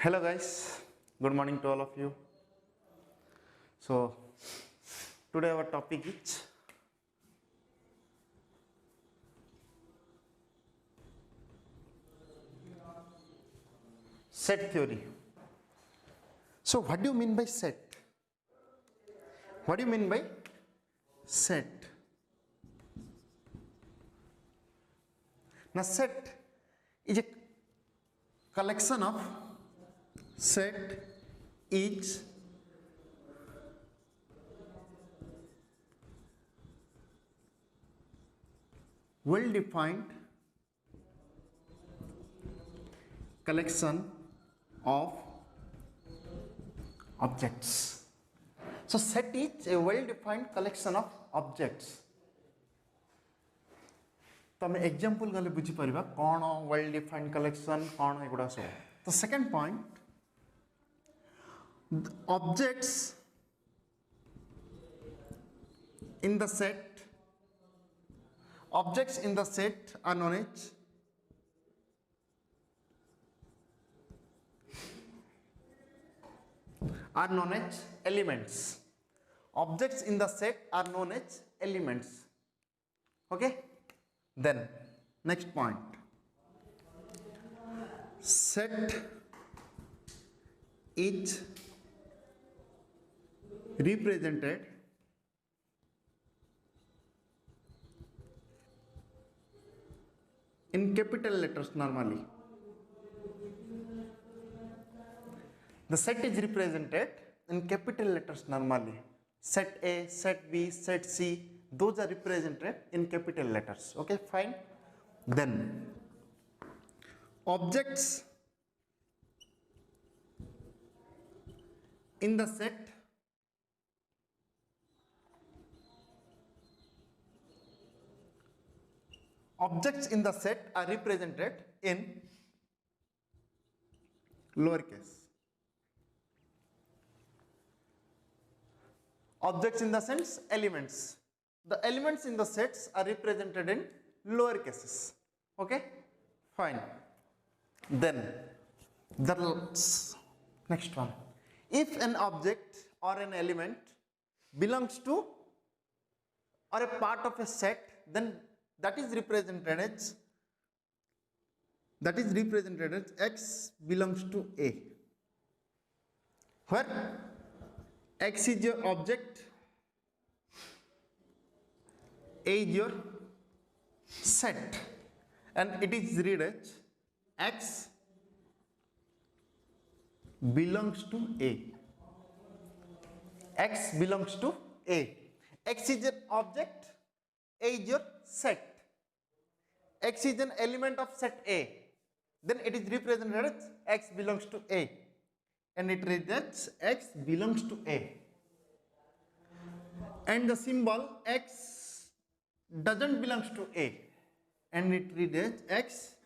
Hello guys, good morning to all of you. So today our topic is set theory. So what do you mean by set? What do you mean by set? Now set is a collection of set is well defined collection of objects. So set is a well defined collection of objects. तो आम example गले बुझी परिबा कौन well defined collection कौन एगुड़ा सब. तो second point, objects in the set are known as elements. Objects in the set are known as elements. Okay, then next point, set is represented in capital letters normally. The set is represented in capital letters normally. Set A, set B, set C, those are represented in capital letters. Okay, fine. Then objects in the set are represented in lowercase. Objects in the sense elements. The elements in the sets are represented in lower cases. Okay, fine. Then the next one, if an object or an element belongs to or a part of a set, then that is represented as x belongs to A, where x is your object, A is your set, and it is read as x belongs to A. X belongs to A. X is your object, A is your set. X is an element of set A. Then it is represented as x belongs to A. And it reads as x belongs to A. And the symbol x doesn't belong to A. And it reads as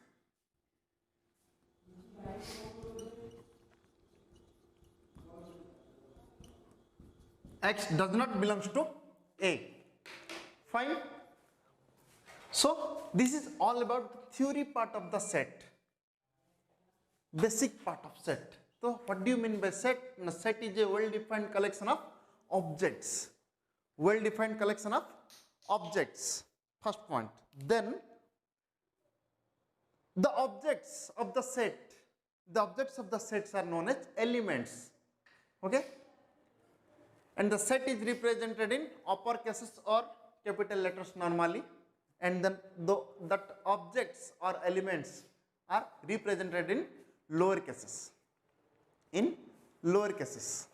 x does not belong to A. Fine. So this is all about the theory part of the set, basic part of set. So what do you mean by set? A set is a well-defined collection of objects. Well-defined collection of objects. First point. Then the objects of the sets are known as elements. Okay? And the set is represented in upper cases or capital letters normally, and then that objects or elements are represented in lower cases.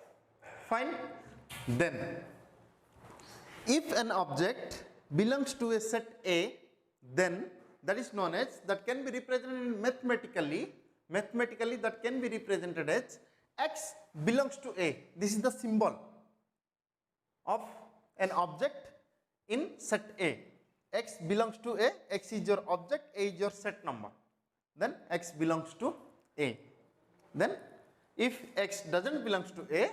Fine. Then if an object belongs to a set A, then that is known as, that can be represented mathematically that can be represented as x belongs to A. This is the symbol of an object in set A. X belongs to A, x is your object, A is your set number. Then x belongs to A. Then if x doesn't belong to A,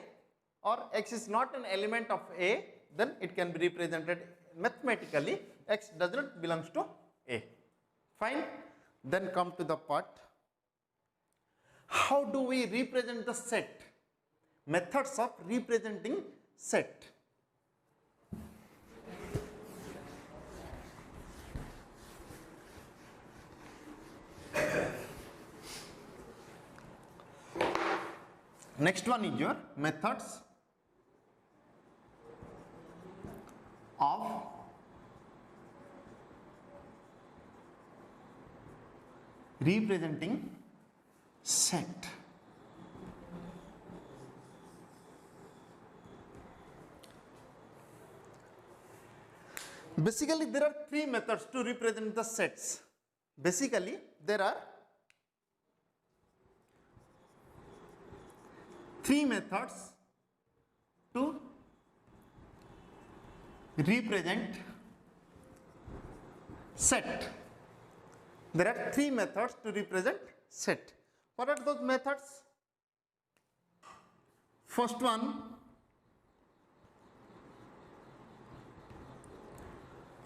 or x is not an element of A, then it can be represented mathematically x does not belong to A. Fine. Then come to the part, How do we represent the set? Methods of representing set. Next one is your methods of representing set. Basically, there are three methods to represent the sets. Basically, there are three methods to represent set. There are three methods to represent set. What are those methods? First one,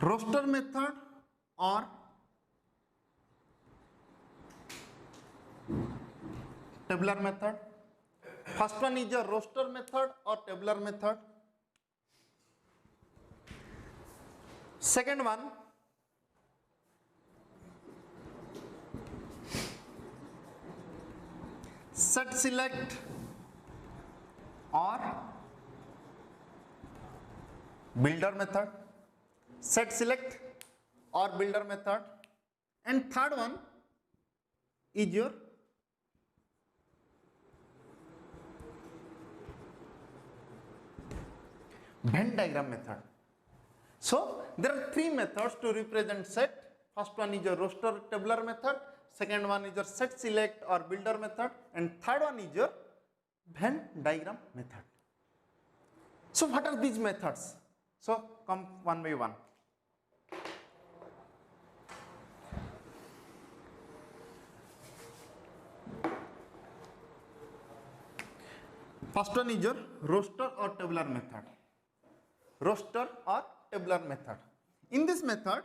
roster method or tabular method. First one is a roster method or tabular method. Second one, set select or builder method. Set select or builder method. And third one is your Venn diagram method. So there are three methods to represent set. First one is your roster tabular method, second one is your set select or builder method, and third one is your Venn diagram method. So what are these methods? So come one by one. First one is your roster or tabular method. Roster or tabular method. In this method,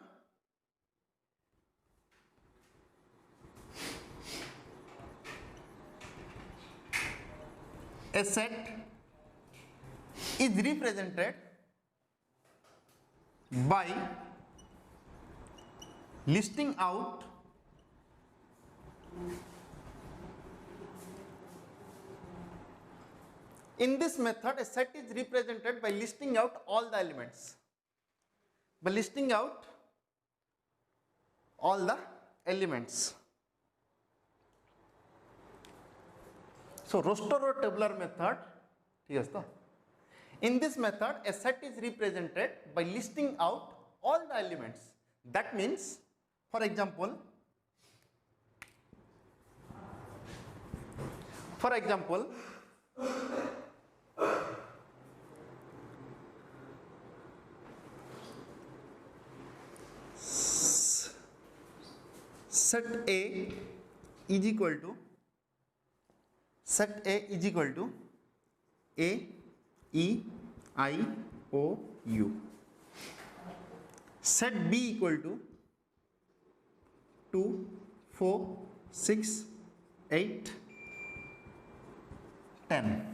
a set is represented by listing out in this method a set is represented by listing out all the elements. By listing out all the elements. So roster or tabular method, yes, in this method a set is represented by listing out all the elements. That means, for example, set A is equal to A, E, I, O, U. Set B equal to 2, 4, 6, 8, 10.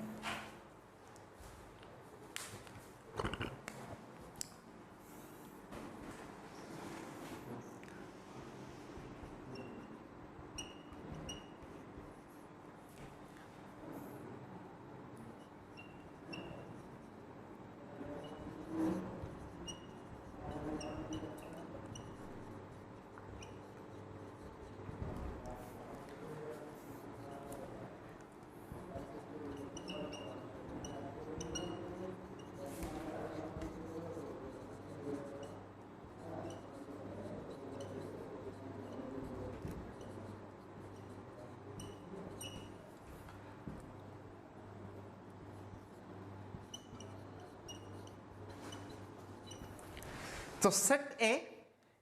So set A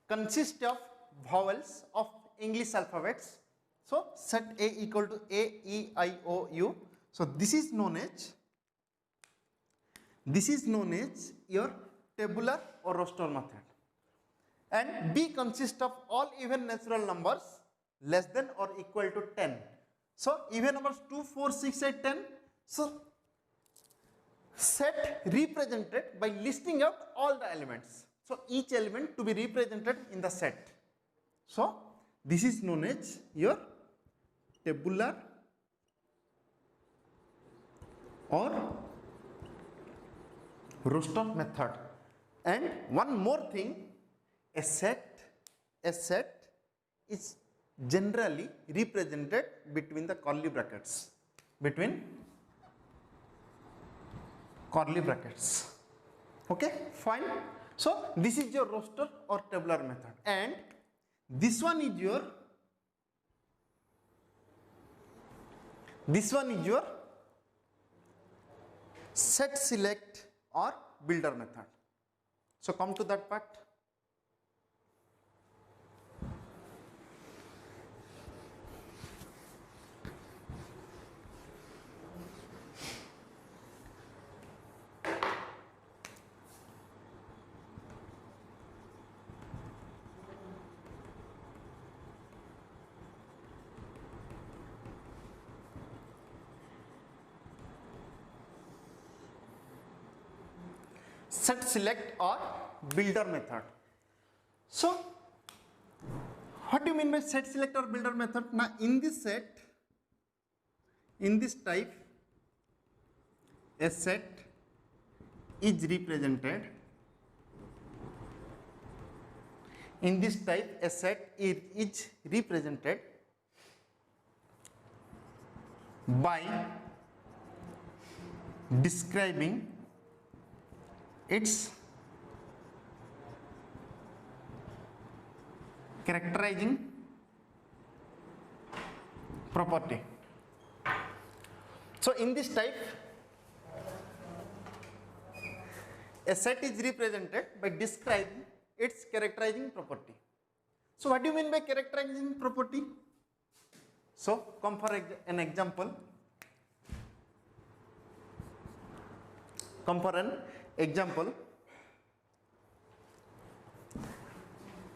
consists of vowels of English alphabets. So set A equal to A, E, I, O, U. So this is known as your tabular or roster method. And B consists of all even natural numbers less than or equal to 10. So even numbers 2, 4, 6, 8, 10. So set represented by listing out all the elements. So each element to be represented in the set. So this is known as your tabular or roster method. And one more thing, a set is generally represented between the curly brackets, okay, fine. So this is your roster or tabular method, and this one is your set select or builder method. So come to that part. Set select or builder method. So what do you mean by set select or builder method? Now in this set, in this type, a set is represented. In this type, a set is represented by describing its characterizing property. So in this type, a set is represented by describing its characterizing property. So what do you mean by characterizing property? So come for an example.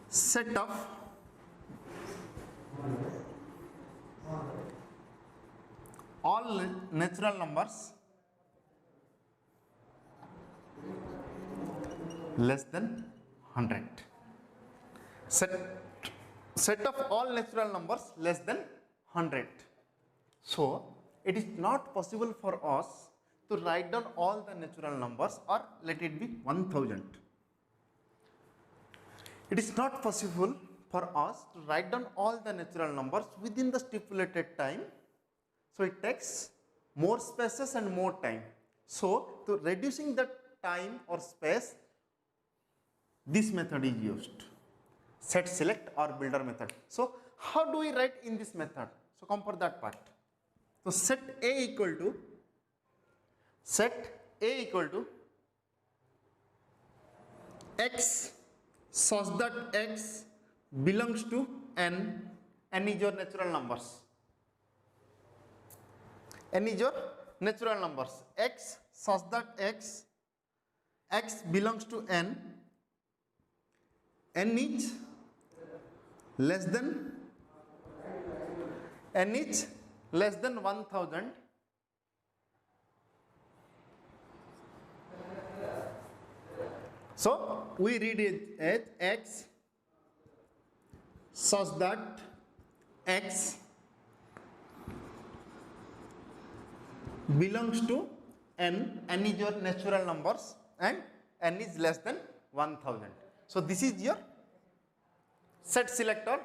Set of all natural numbers less than 100. Set of all natural numbers less than 100. So it is not possible for us to write down all the natural numbers, or let it be 1000. It is not possible for us to write down all the natural numbers within the stipulated time. So it takes more spaces and more time. So to reducing the time or space, this method is used, set select or builder method. So how do we write in this method? So come for that part. So set A equal to x such that x belongs to n is your natural numbers. N is your natural numbers. X such that x belongs to n is less than 1000. So we read it as x such that x belongs to n is your natural numbers and n is less than 1000. So this is your set select or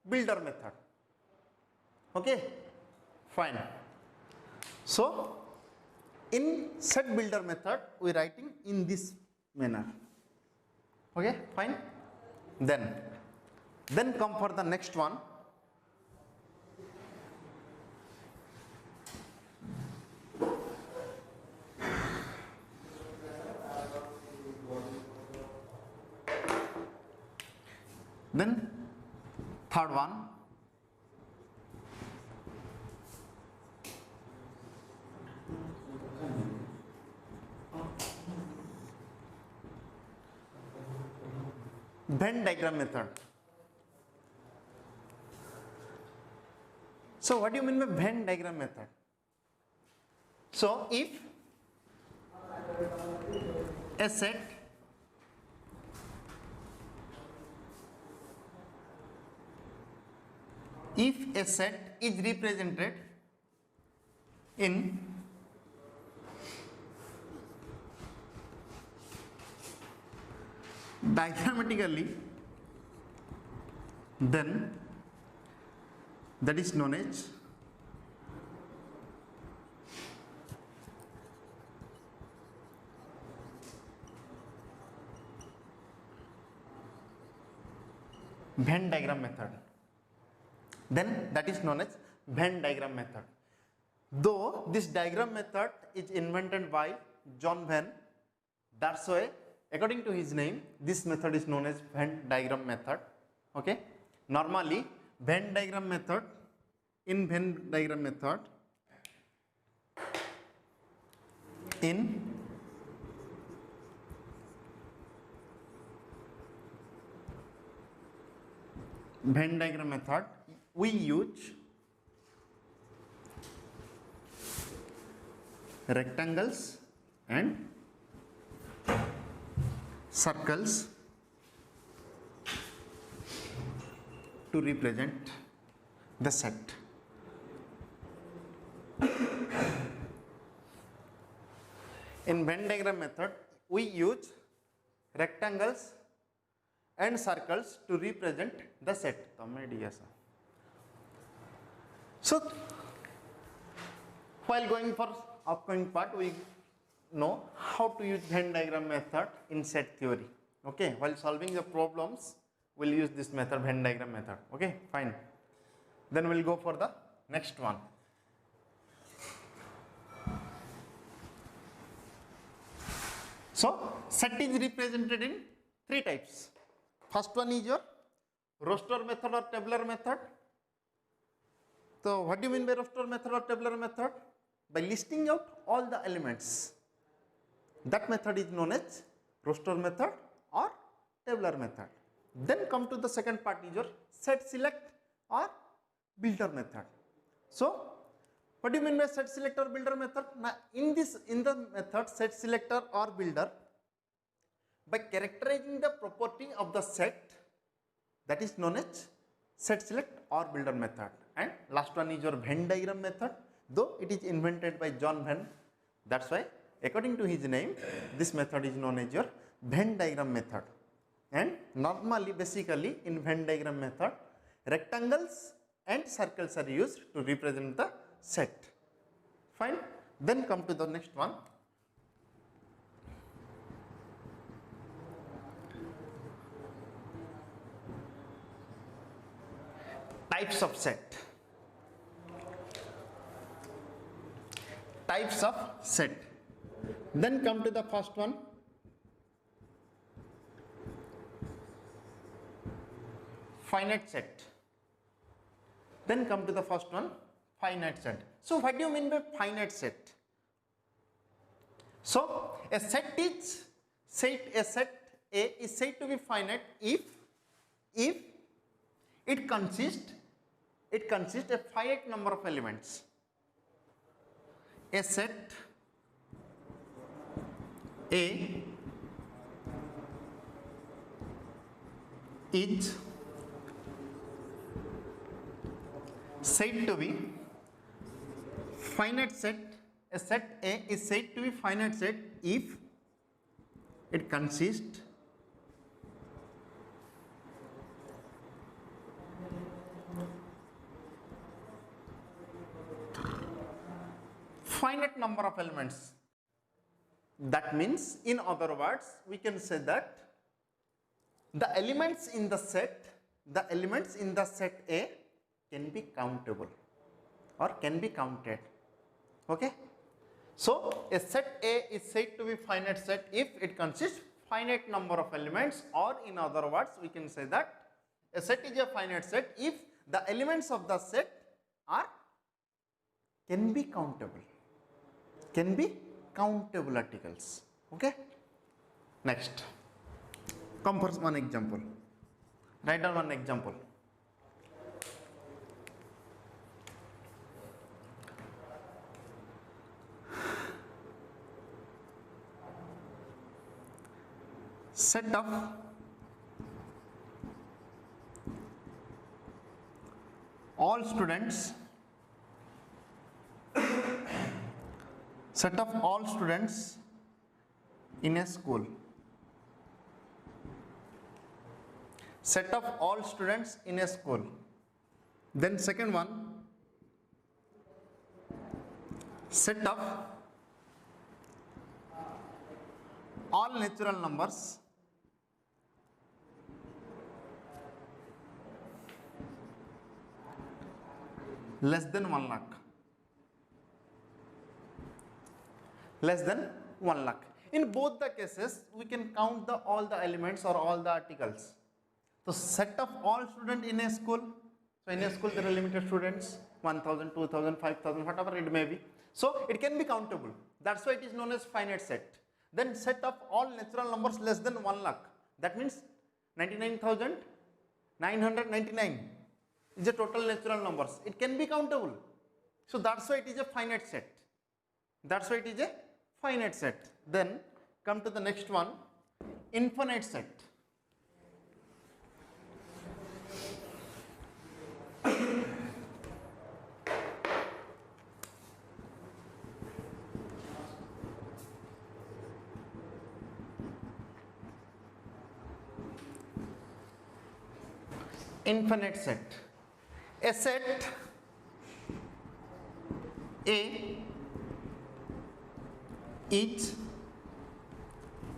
builder method. Okay, fine. So in set builder method we writing in this manner. Okay, fine. Then come for the next one. Then third one. Venn diagram method. So So what do you mean by Venn diagram method? So if a set is represented in diagrammatically, then that is known as Venn diagram method. Then that is known as Venn diagram method. Though this diagram method is invented by John Venn, that's why according to his name this method is known as Venn diagram method. Okay, normally Venn diagram method, in Venn diagram method, in Venn diagram method we use rectangles and circles to represent the set. In Venn diagram method we use rectangles and circles to represent the set. So while going for upcoming part, we know how to use Venn diagram method in set theory. Okay, while solving the problems we'll use this method, Venn diagram method. Okay, fine. Then we'll go for the next one. So set is represented in three types. First one is your roster method or tabular method. So what do you mean by roster method or tabular method? By listing out all the elements. That method is known as roster method or tabular method. Then come to the second part is your set select or builder method. So what do you mean by set select or builder method? Now in the method set selector or builder, by characterizing the property of the set, that is known as set select or builder method. And last one is your Venn diagram method, though it is invented by John Venn, that's why according to his name this method is known as your Venn diagram method. And normally basically in Venn diagram method rectangles and circles are used to represent the set. Fine. Then come to the next one. Types of set. Types of set. Then come to the first one. Finite set. Then come to the first one, finite set. So what do you mean by finite set? So a set A is said to be finite if it consists a finite number of elements. A set A is said to be finite set. A set A is said to be finite set if it consists finite number of elements. That means, in other words, we can say that the elements in the set A can be countable or can be counted. Okay. So a set A is said to be finite set if it consists finite number of elements, or in other words we can say that a set is a finite set if the elements of the set can be countable articles. Okay. Next, come for one example. Write down one example. set of all students in a school. Set of all students in a school. Then second one, set of all natural numbers less than 1 lakh. Less than 1 lakh. In both the cases, we can count all the elements or all the articles. So set of all students in a school. So in a school there are limited students, 1000, 2000, 5000, whatever it may be. So it can be countable. That's why it is known as finite set. Then set of all natural numbers less than 1 lakh. That means 99,999 is the total natural numbers. It can be countable. So that's why it is a finite set. That's why it is a finite set. Then come to the next one, infinite set. Infinite set. A set A is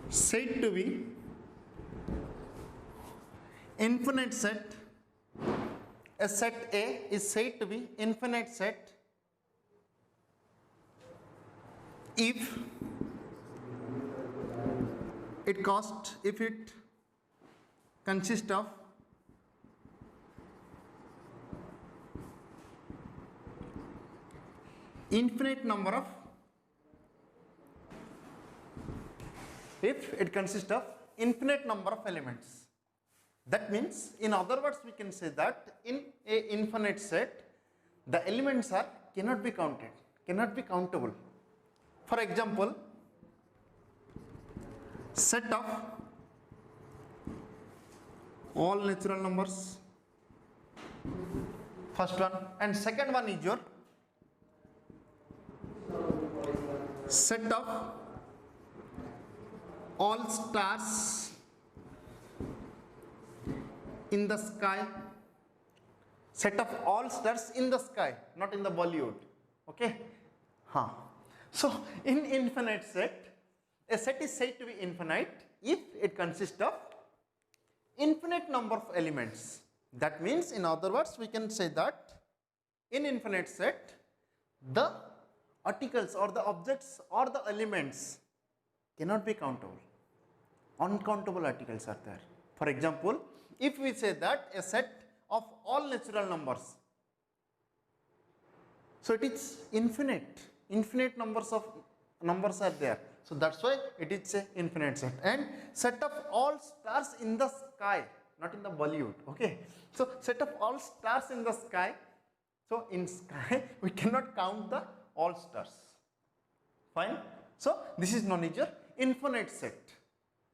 said to be infinite set. A set A is said to be infinite set if it consists of infinite number of elements. That means, in other words, we can say that in a infinite set, the elements cannot be counted, cannot be countable. For example, set of all natural numbers, first one, and second one is your set of all stars in the sky. Set of all stars in the sky, not in the Bollywood. Okay? So in infinite set, a set is said to be infinite if it consists of infinite number of elements. That means, in other words, we can say that in infinite set, the articles or the objects or the elements cannot be countable. Uncountable articles are there. For example, if we say that a set of all natural numbers, so it is infinite numbers of numbers are there. So that's why it is a infinite set. And set of all stars in the sky, not in the Bollywood. Okay. So set of all stars in the sky. So in sky we cannot count the all stars. Fine. So this is known as your infinite set.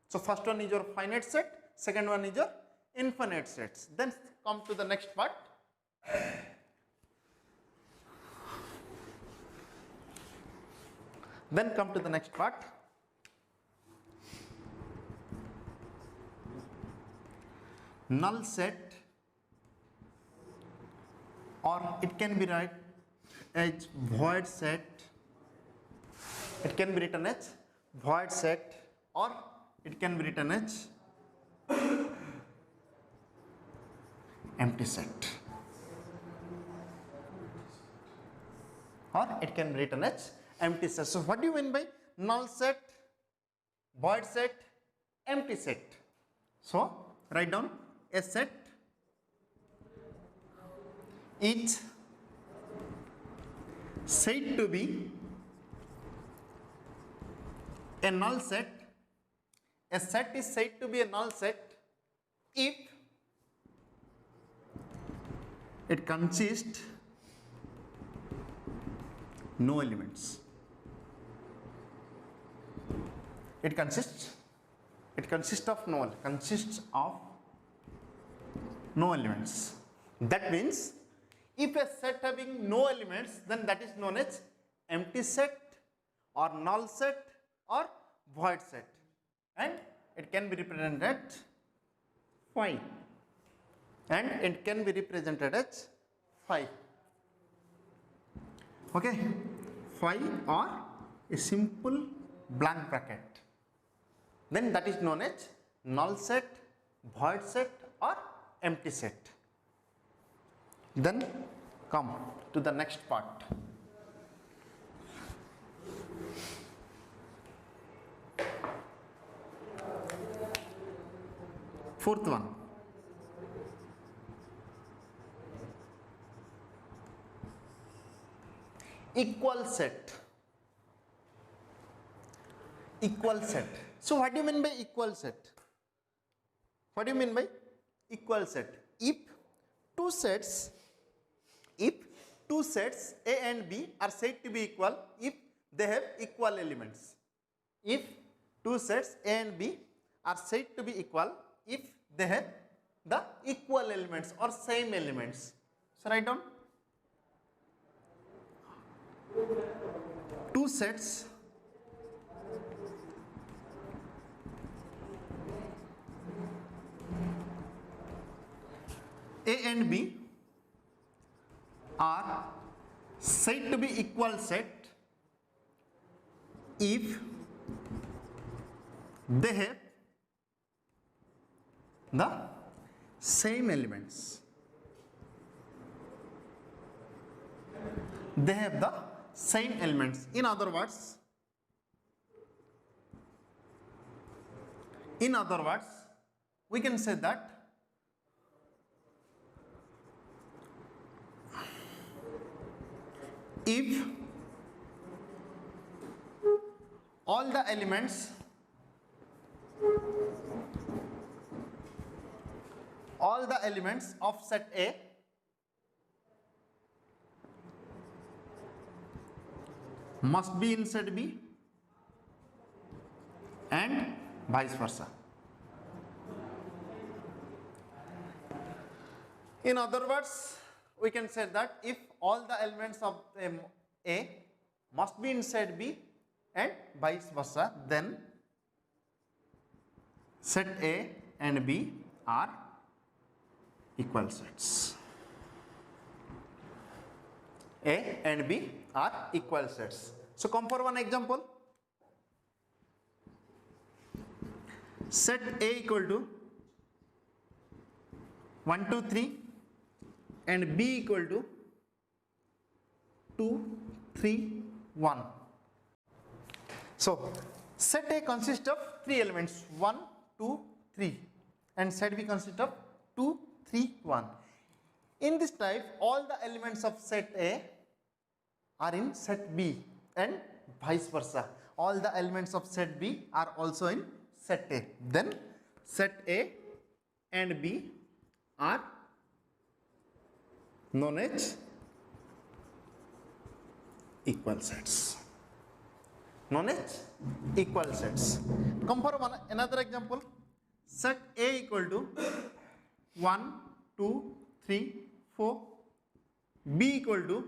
So first one is your finite set, second one is your infinite sets. Then come to the next part. Null set, or it can be written as void set. It can be written as void set, or it can be written as empty set, or it can be written as empty set. So what do you mean by null set, void set, empty set? So write down, a set is said to be a null set. A set is said to be a null set if it consists no elements. It consists It consists of no elements. That means if a set having no elements, then that is known as empty set or null set or void set, and it can be represented phi, and it can be represented as phi. Okay, phi or a simple blank bracket, then that is known as null set, void set or empty set. Then come to the next part. Fourth one. Equal set. Equal set. So what do you mean by equal set? What do you mean by equal set? If two sets A and B are said to be equal if they have equal elements. If two sets A and B are said to be equal if they have the equal elements or same elements. So write down two sets A and B are said to be equal set if they have the same elements. They have the same elements. In other words, we can say that if all the elements of set A must be in set B and vice versa. In other words, we can say that if all the elements of A must be in set B and vice versa, then set A and B are equal sets. A and B are equal sets. So come for one example. Set A equal to 1, 2, 3 and B equal to 2, 3, 1. So set A consists of 3 elements 1, 2, 3 and set B consists of 2, 3, 1. In this type, all the elements of set A are in set B and vice versa. All the elements of set B are also in set A. Then set A and B are known as equal sets. Known as equal sets. Come for another example. Set A equal to 1, 2, 3, 4. B equal to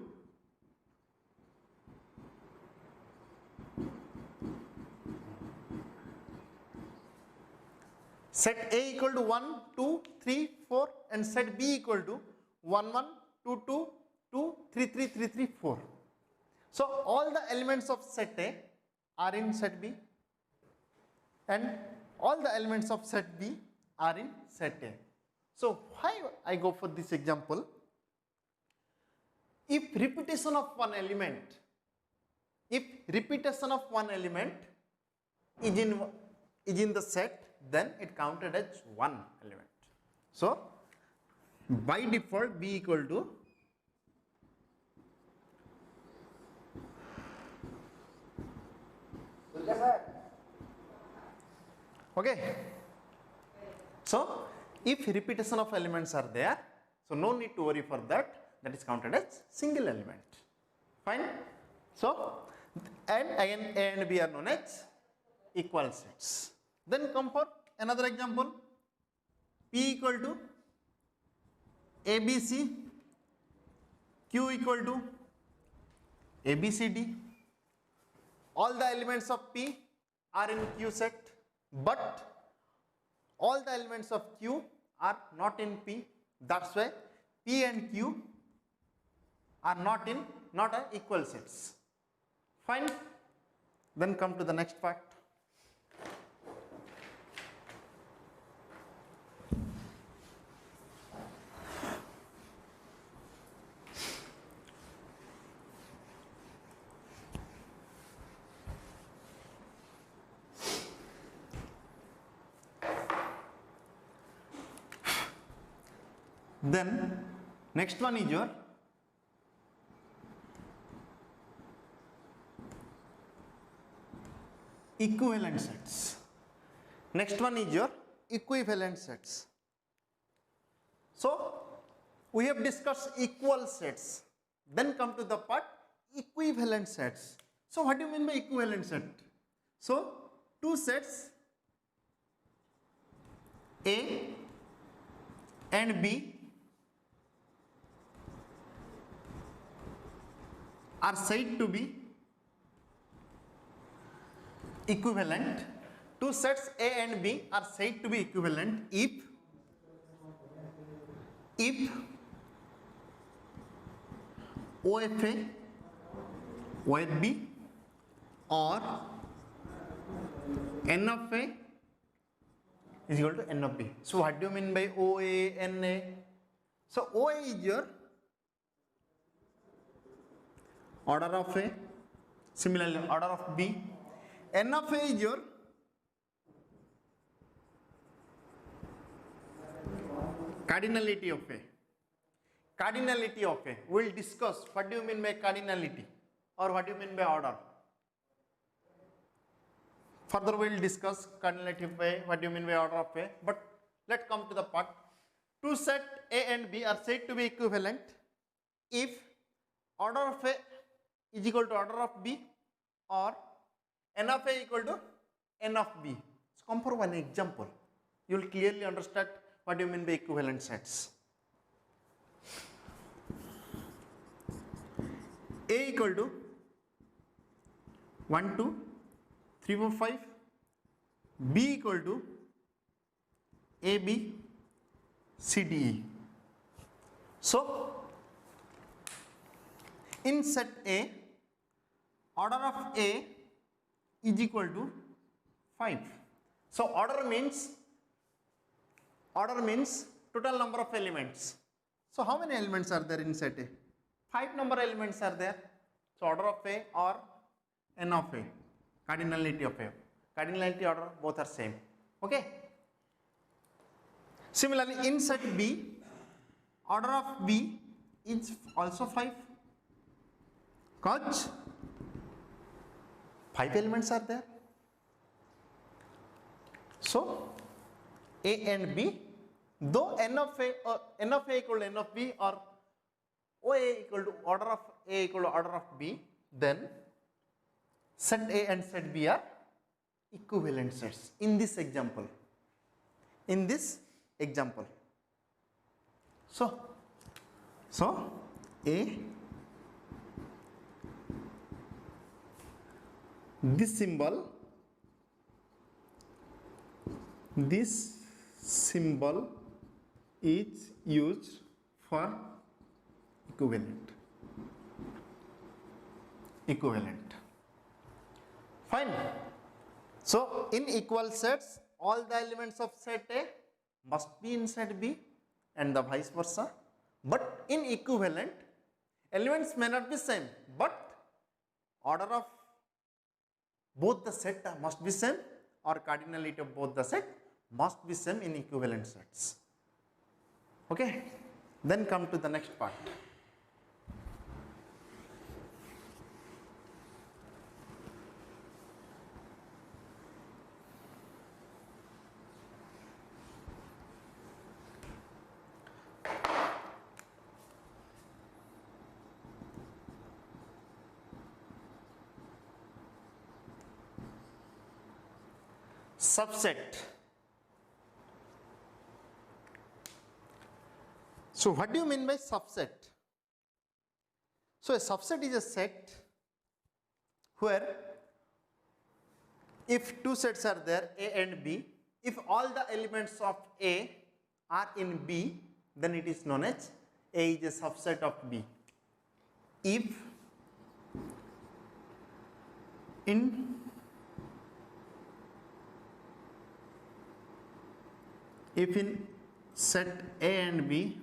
set A equal to 1, 2, 3, 4 and set B equal to 1, 1, 2, 2, 2, 3, 3, 3, 3, 4. So all the elements of set A are in set B and all the elements of set B are in set A. So why I go for this example? If repetition of one element is in the set, then it counted as one element. So by default B equal to okay. So if repetition of elements are there, so no need to worry for that. That is counted as single element. Fine. So and again A and B are known as equal sets. Then come for another example. P equal to ABC, Q equal to ABCD. All the elements of P are in Q set, but all the elements of Q are not in P. That's why P and Q are not equal sets. Fine. Then come to the next part. Then next one is your equivalent sets. Next one is your equivalent sets. So we have discussed equal sets. Then come to the part equivalent sets. So what do you mean by equivalent set? So two sets A and B are said to be equivalent. Two sets A and B are said to be equivalent if OFA, OFB or N of A is equal to N of B. So what do you mean by OA, NA? So OA is your order of A, similarly order of B. N of A is your cardinality of A. Cardinality of A. We will discuss what do you mean by cardinality or what do you mean by order. Further we will discuss cardinality of A, what do you mean by order of A. But let's come to the part. Two set A and B are said to be equivalent if order of A is equal to order of B or N of A equal to N of B. So come for one example. You will clearly understand what do you mean by equivalent sets. A equal to 1, 2, 3, 4, 5. B equal to A, B, C, D, E. So in set A, order of A is equal to 5. So order means total number of elements. So how many elements are there in set A? 5 number elements are there. So order of A or N of A, cardinality of A. Cardinality order both are same. Okay. Similarly in set B, order of B is also 5. Because 5 elements are there. So A and B, though N of A equal to N of B or OA equal to order of A equal to order of B, then set A and set B are equivalent sets in this example. So A, this symbol is used for equivalent. Fine. So in equal sets, all the elements of set A must be in set B and the vice versa. But in equivalent, elements may not be same, but order of both the set must be same or cardinality of both the set must be same in equivalent sets. Okay. Then come to the next part. subset. So what do you mean by subset? So a subset is a set where if two sets are there, A and B, if all the elements of A are in B, then it is known as A is a subset of B. If in set A and B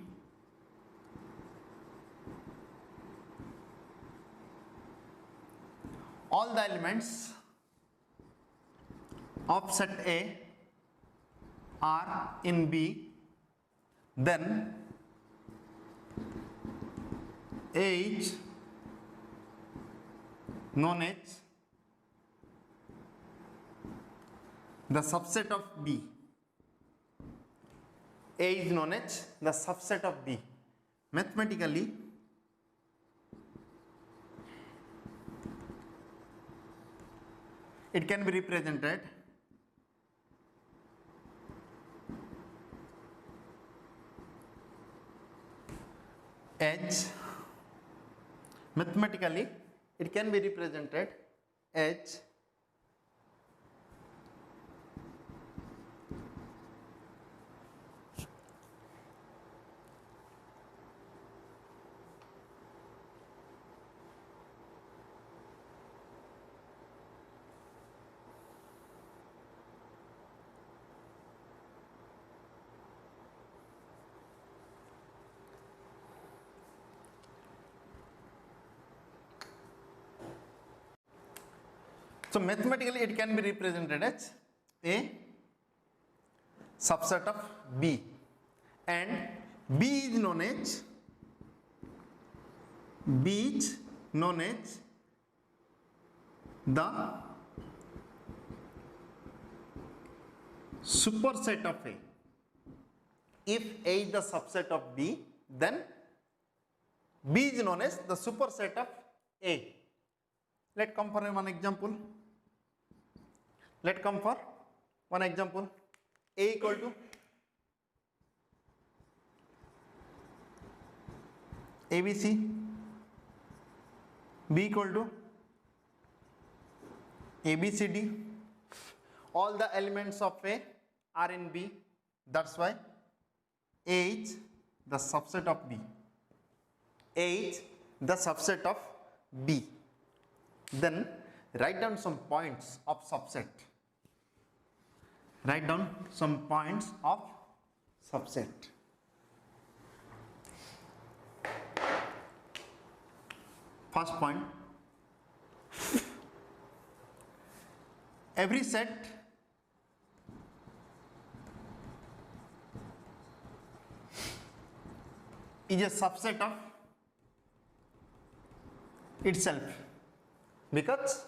all the elements of set A are in B, then A is known as the subset of B. A is known as the subset of B. Mathematically, it can be represented as so mathematically it can be represented as a subset of B, and B is known as the superset of A. If A is the subset of B, then B is known as the superset of A. Let's come for one example. A equal to ABC, B equal to ABCD. All the elements of A are in B. That's why A is the subset of B. A is the subset of B. Then write down some points of subset. First point, every set is a subset of itself, because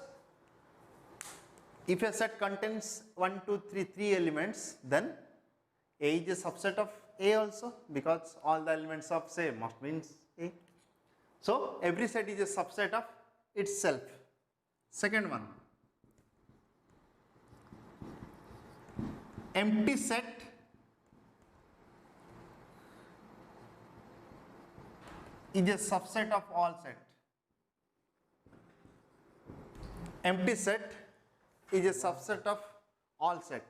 if a set contains 1, 2, 3 elements, then A is a subset of A also, because all the elements of say must be in A. So every set is a subset of itself. Second one, empty set is a subset of all set. Empty set is a subset of all set.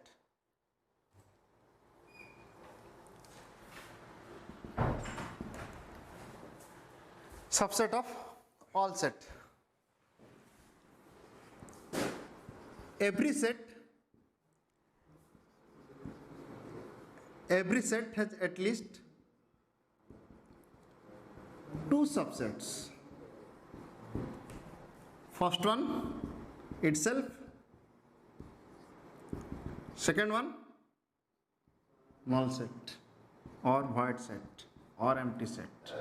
Subset of all set. Every set has at least two subsets. First one itself, second one null set or void set or empty set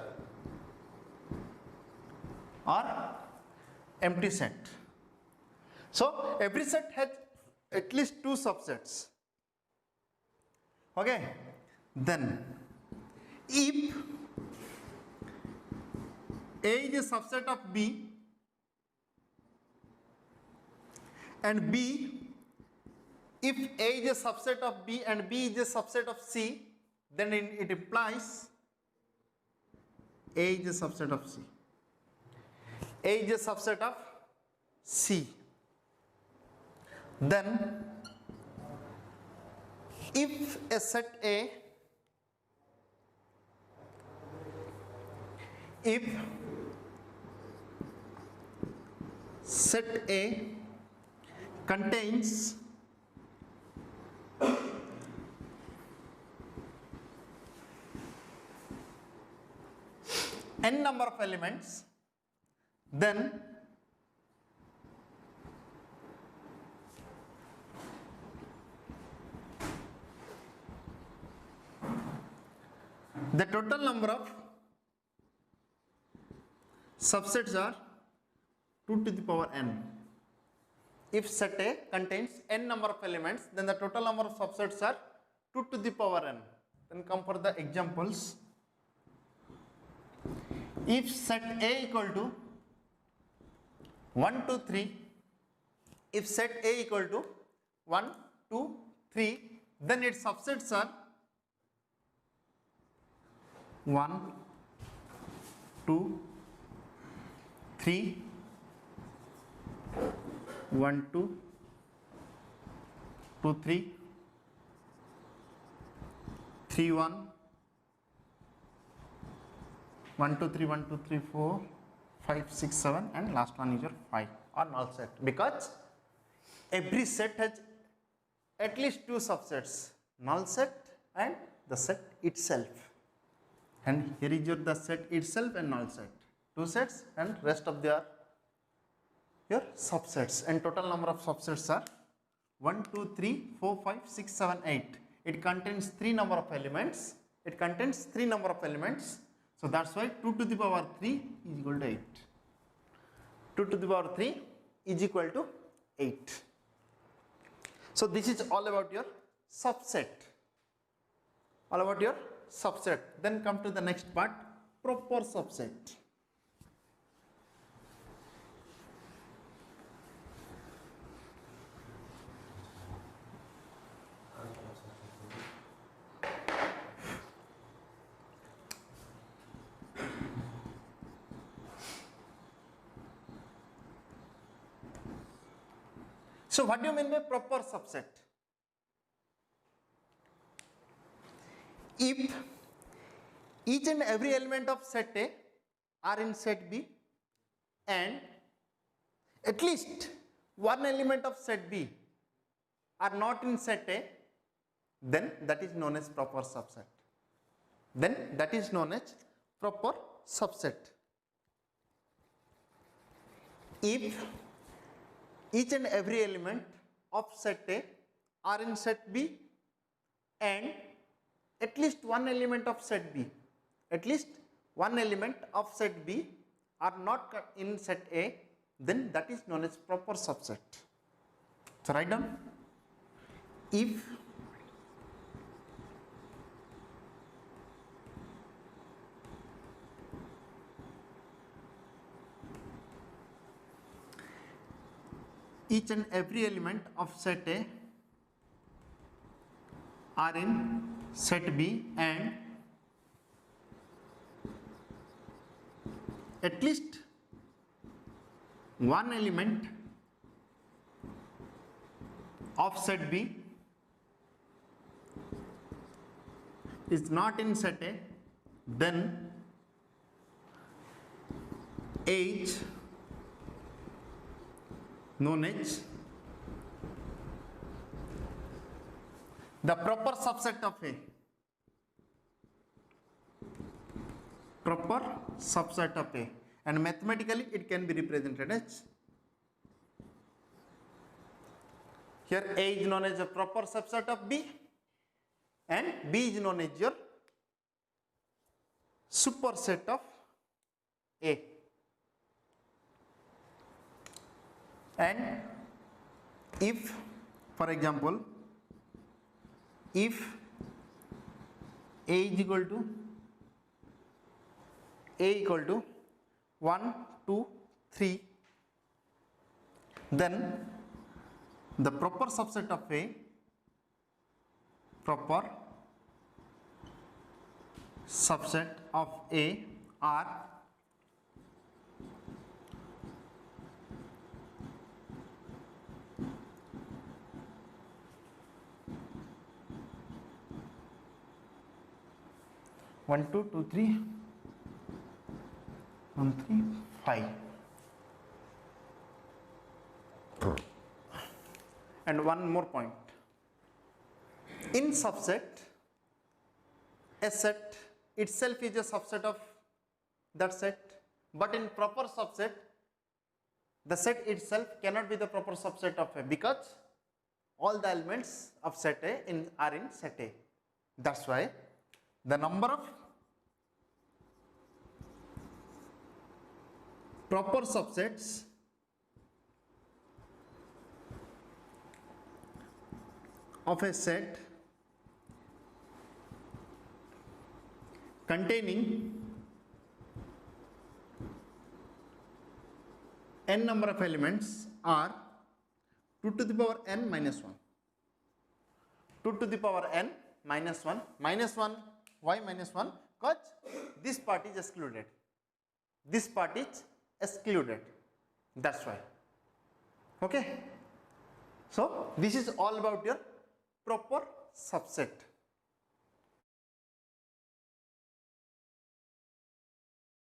or empty set. So every set has at least two subsets. Okay, then if A is a subset of B and B if A is a subset of B and B is a subset of C, then it implies A is a subset of C. A is a subset of C. Then if a set A, if set A contains n number of elements, then the total number of subsets are 2 to the power n. If set A contains n number of elements, then the total number of subsets are 2 to the power n. Then come for the examples. If set A equal to 1, 2, 3, if set A equal to 1, 2, 3, then its subsets are 1, 2, 3, 1, 2, 2, 3, 3, 1, 1, 2, 3, 1, 2, 3, 4, 5, 6, 7, and last one is your 5 or null set, because every set has at least two subsets, null set and the set itself. And here is the set itself and null set, two sets, and rest of their your subsets, and total number of subsets are 1, 2, 3, 4, 5, 6, 7, 8. It contains 3 number of elements. It contains 3 number of elements. So that's why 2 to the power 3 is equal to 8. 2 to the power 3 is equal to 8. So this is all about your subset. All about your subset. Then come to the next part, proper subset. So what do you mean by proper subset? If each and every element of set A are in set B and at least one element of set B are not in set A, then that is known as proper subset. Then that is known as proper subset. If each and every element of set A are in set B and at least one element of set B, at least one element of set B are not in set A, then that is known as proper subset. So write down, if each and every element of set A are in set B and at least one element of set B is not in set A, then H known as the proper subset of A. Proper subset of A, and mathematically it can be represented as, here A is known as a proper subset of B and B is known as your superset of A. And if, for example, if A is equal to 1, 2, 3, then the proper subset of A proper subset of A are one, two, two, three, 1, 3, 5. And one more point. In subset, a set itself is a subset of that set, but in proper subset, the set itself cannot be the proper subset of A because all the elements of set A are in set A. That's why the number of proper subsets of a set containing n number of elements are 2 to the power n minus 1. 2 to the power n minus 1. Minus 1. Why minus 1? Because this part is excluded. This part is excluded. That's why. Okay. So this is all about your proper subset.